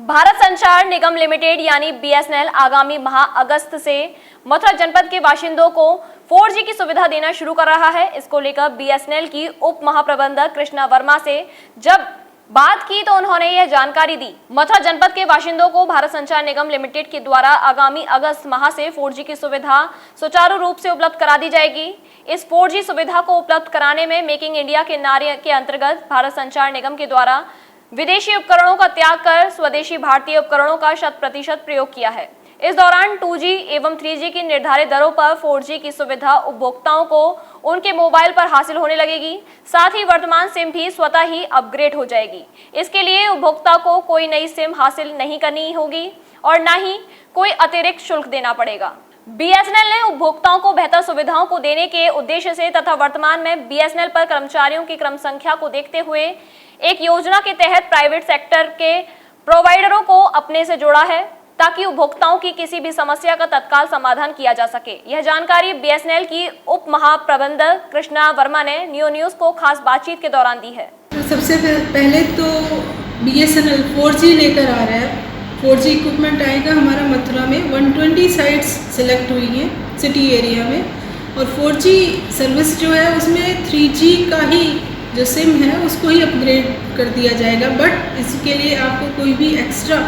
भारत संचार निगम लिमिटेड यानी बीएसएनएल आगामी माह अगस्त से मथुरा जनपद के बाशिंदों को 4G की सुविधा देना शुरू कर रहा है। इसको लेकर बीएसएनएल की उप महाप्रबंधक कृष्णा वर्मा से जब बात की तो उन्होंने यह जानकारी दी। मथुरा जनपद के बाशिंदों को भारत संचार निगम लिमिटेड के द्वारा आगामी अगस्त माह से 4G की सुविधा सुचारू रूप से उपलब्ध करा दी जाएगी। इस 4G सुविधा को उपलब्ध कराने में मेकिंग इंडिया के नारे के अंतर्गत भारत संचार निगम के द्वारा विदेशी उपकरणों का त्याग कर स्वदेशी भारतीय उपकरणों का 100% प्रयोग किया है। इस दौरान 2G एवं 3G की निर्धारित दरों पर 4G की सुविधा उपभोक्ताओं को उनके मोबाइल पर हासिल होने लगेगी। साथ ही वर्तमान सिम भी स्वतः ही अपग्रेड हो जाएगी। इसके लिए उपभोक्ता को कोई नई सिम हासिल नहीं करनी होगी और न ही कोई अतिरिक्त शुल्क देना पड़ेगा। बीएसएनएल ने उपभोक्ताओं को बेहतर सुविधाओं को देने के उद्देश्य से तथा वर्तमान में बीएसएनएल पर कर्मचारियों की क्रम संख्या को देखते हुए एक योजना के तहत प्राइवेट सेक्टर के प्रोवाइडरों को अपने से जोड़ा है ताकि उपभोक्ताओं की किसी भी समस्या का तत्काल समाधान किया जा सके। यह जानकारी बीएसएनएल की उप महाप्रबंधक कृष्णा वर्मा ने नियो न्यूज को खास बातचीत के दौरान दी है। सबसे पहले तो बीएसएनएल 4G लेकर आ रहा है। 4G इक्विपमेंट आएगा हमारा मथुरा में। 120 साइट्स सिलेक्ट हुई हैं सिटी एरिया में और 4G सर्विस जो है उसमें 3G का ही जो सिम है उसको ही अपग्रेड कर दिया जाएगा। बट इसके लिए आपको कोई भी एक्स्ट्रा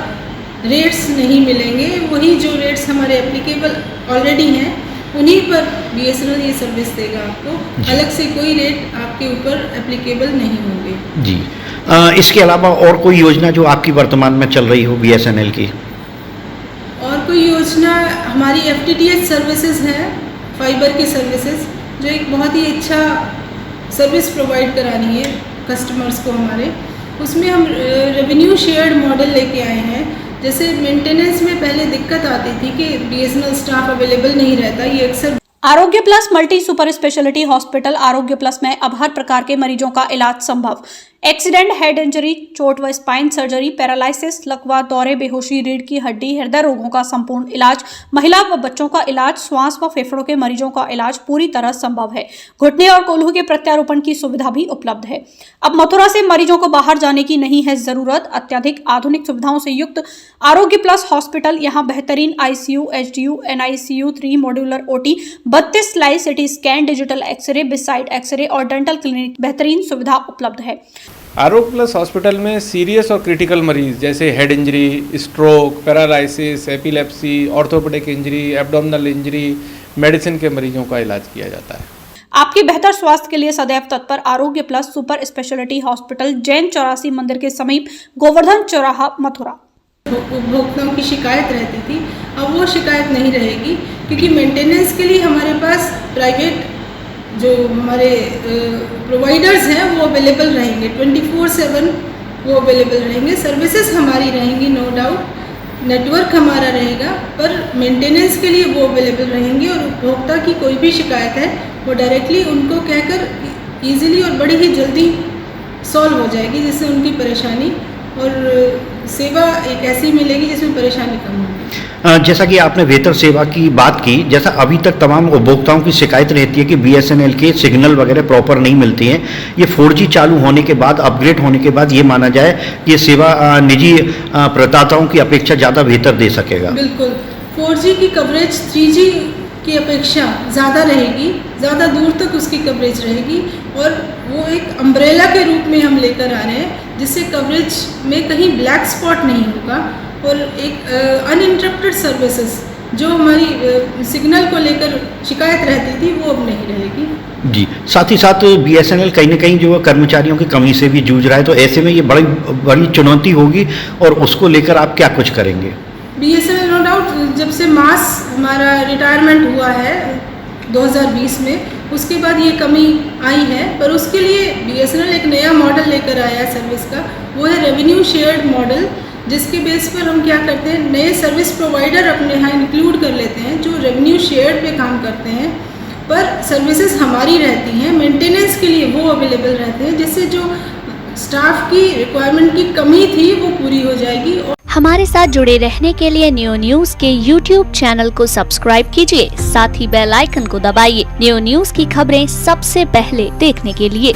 रेट्स नहीं मिलेंगे। वही जो रेट्स हमारे एप्लीकेबल ऑलरेडी हैं उन्हीं पर बीएसएनएल ये सर्विस देगा आपको। अलग से कोई रेट आपके ऊपर एप्लीकेबल नहीं होंगे जी। इसके अलावा और कोई योजना जो आपकी वर्तमान में चल रही हो बीएसएनएल की? और कोई योजना हमारी FTTH सर्विसेज है, फाइबर की सर्विसेज, जो एक बहुत ही अच्छा सर्विस प्रोवाइड करानी है कस्टमर्स को हमारे। उसमें हम रेवेन्यू शेयर्ड मॉडल लेके आए हैं। जैसे मेंटेनेंस में पहले दिक्कत आती थी कि बीएसएनएल स्टाफ अवेलेबल नहीं रहता, ये अक्सर आरोग्य plus multi super speciality hospital आरोग्य प्लस में अब हर प्रकार के मरीजों का इलाज संभव। एक्सीडेंट, हेड इंजरी, चोट व स्पाइन सर्जरी, पैरालिसिस, लकवा, दौरे, बेहोशी, रीढ़ की हड्डी, हृदय रोगों का संपूर्ण इलाज, महिला व बच्चों का इलाज, श्वास व फेफड़ों के मरीजों का इलाज पूरी तरह संभव है। घुटने और कोल्हू के प्रत्यारोपण की सुविधा भी उपलब्ध है। अब मथुरा से मरीजों को बाहर जाने की नहीं है जरूरत। अत्याधिक आधुनिक सुविधाओं से युक्त आरोग्य प्लस हॉस्पिटल यहाँ बेहतरीन ICU, HDU, NICU, 3 modular OT, 32 slice CT scan, digital x-ray, bedside x-ray और डेंटल क्लिनिक बेहतरीन सुविधा उपलब्ध है। आरोग्य प्लस हॉस्पिटल में सीरियस और क्रिटिकल मरीज जैसे head injury, stroke, paralysis, epilepsy, orthopaedic injury, abdominal injury, medicine के मरीजों का इलाज किया जाता है। आपके बेहतर स्वास्थ्य के लिए सदैव तत्पर आरोग्य plus super speciality hospital, Jain 84 मंदिर के समीप, गोवर्धन चौराहा, मथुरा। उपभोक्ताओं की शिकायत रहती थी, अब वो शिकायत नहीं रहेगी क्योंकि मेंटेनेंस के लिए हमारे पास प्राइवेट जो हमारे प्रोवाइडर्स हैं वो अवेलेबल रहेंगे। 24/7 वो अवेलेबल रहेंगे। सर्विसेज हमारी रहेंगी, नो डाउट। नेटवर्क हमारा रहेगा, पर मेंटेनेंस के लिए वो अवेलेबल रहेंगे और उपभोक्ता की कोई भी शिकायत है वो डायरेक्टली उनको कहकर इजीली और बड़ी ही जल्दी सॉल्व हो जाएगी, जिससे उनकी परेशानी और सेवा एक ऐसी मिलेगी जिसमें परेशानी कम होगी। जैसा कि आपने बेहतर सेवा की बात की, जैसा अभी तक तमाम उपभोक्ताओं की शिकायत रहती है कि बीएसएनएल के सिग्नल वगैरह प्रॉपर नहीं मिलती हैं, ये 4G चालू होने के बाद, अपग्रेड होने के बाद ये माना जाए कि ये सेवा निजी प्रदाताओं की अपेक्षा ज़्यादा बेहतर दे सकेगा। बिल्कुल, 4G की कवरेज 3G की अपेक्षा ज़्यादा रहेगी, ज़्यादा दूर तक उसकी कवरेज रहेगी और वो एक अम्ब्रेला के रूप में हम लेकर आ रहे हैं जिससे कवरेज में कहीं ब्लैक स्पॉट नहीं होगा और एक अनइंटरप्टेड सर्विसेज जो हमारी सिग्नल को लेकर शिकायत रहती थी वो अब नहीं रहेगी जी। साथ ही साथ बीएसएनएल कहीं ना कहीं जो कर्मचारियों की कमी से भी जूझ रहा है, तो ऐसे में ये बड़ी चुनौती होगी और उसको लेकर आप क्या कुछ करेंगे? बीएसएनएल नो डाउट जब से मास हमारा रिटायरमेंट हुआ है 2020 में, उसके बाद ये कमी आई है, पर उसके लिए बीएसएनएल एक नया मॉडल लेकर आया है सर्विस का। वो है रेवेन्यू शेयर्ड मॉडल, जिसके बेस पर हम क्या करते हैं, नए सर्विस प्रोवाइडर अपने यहाँ इंक्लूड कर लेते हैं जो रेवेन्यू शेयर्ड पे काम करते हैं, पर सर्विसेज हमारी रहती हैं। मेंटेनेंस के लिए वो अवेलेबल रहते हैं, जिससे जो स्टाफ की रिक्वायरमेंट की कमी थी वो पूरी हो जाएगी। हमारे साथ जुड़े रहने के लिए नियो न्यूज के YouTube चैनल को सब्सक्राइब कीजिए, साथ ही बेल आइकन को दबाइए नियो न्यूज की खबरें सबसे पहले देखने के लिए।